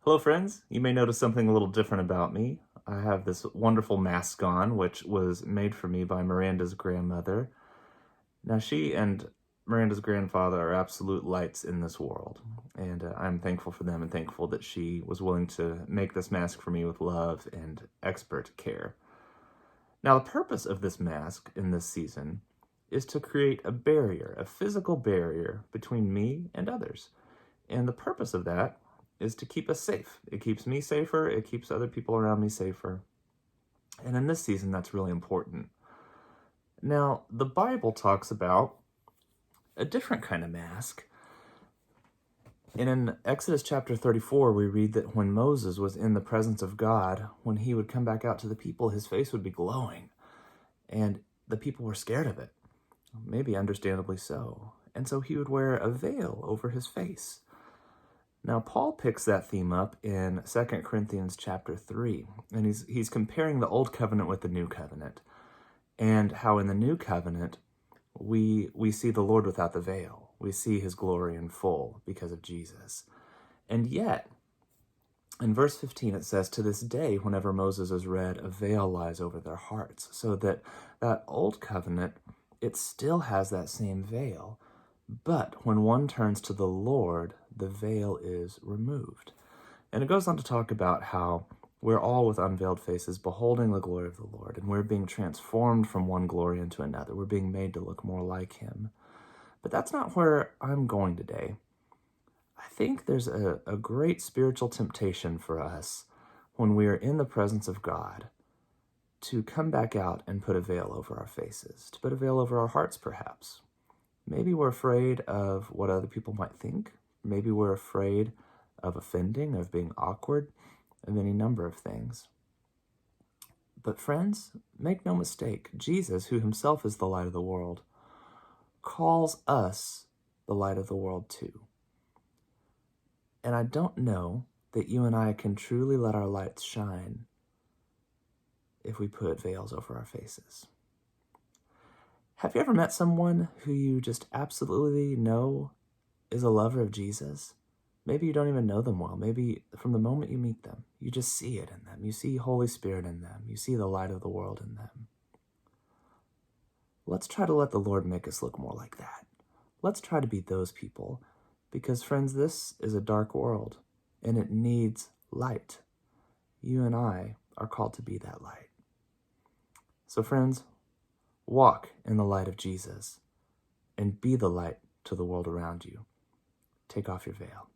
Hello, friends. You may notice something a little different about me. I have this wonderful mask on, which was made for me by Miranda's grandmother. Now, she and Miranda's grandfather are absolute lights in this world, and I'm thankful for them and thankful that she was willing to make this mask for me with love and expert care. Now, the purpose of this mask in this season is to create a barrier, a physical barrier between me and others. And the purpose of that is to keep us safe. It keeps me safer, it keeps other people around me safer. And in this season, that's really important. Now, the Bible talks about a different kind of mask. And in Exodus chapter 34, we read that when Moses was in the presence of God, when he would come back out to the people, his face would be glowing. And the people were scared of it, maybe understandably so. And so he would wear a veil over his face. Now, Paul picks that theme up in 2 Corinthians chapter 3, and he's comparing the Old Covenant with the New Covenant, and how in the New Covenant we see the Lord without the veil. We see his glory in full because of Jesus. And yet, in verse 15 it says, "To this day, whenever Moses is read, a veil lies over their hearts," so that Old Covenant, it still has that same veil. But when one turns to the Lord, the veil is removed. And it goes on to talk about how we're all with unveiled faces beholding the glory of the Lord, and we're being transformed from one glory into another. We're being made to look more like him. But that's not where I'm going today. I think there's a great spiritual temptation for us when we are in the presence of God to come back out and put a veil over our faces, to put a veil over our hearts perhaps. Maybe we're afraid of what other people might think. Maybe we're afraid of offending, of being awkward, of any number of things. But friends, make no mistake, Jesus, who himself is the light of the world, calls us the light of the world too. And I don't know that you and I can truly let our lights shine if we put veils over our faces. Have you ever met someone who you just absolutely know is a lover of Jesus? Maybe you don't even know them well. Maybe from the moment you meet them, you just see it in them. You see Holy Spirit in them. You see the light of the world in them. Let's try to let the Lord make us look more like that. Let's try to be those people, because friends, this is a dark world and it needs light. You and I are called to be that light. So friends, walk in the light of Jesus and be the light to the world around you. Take off your veil.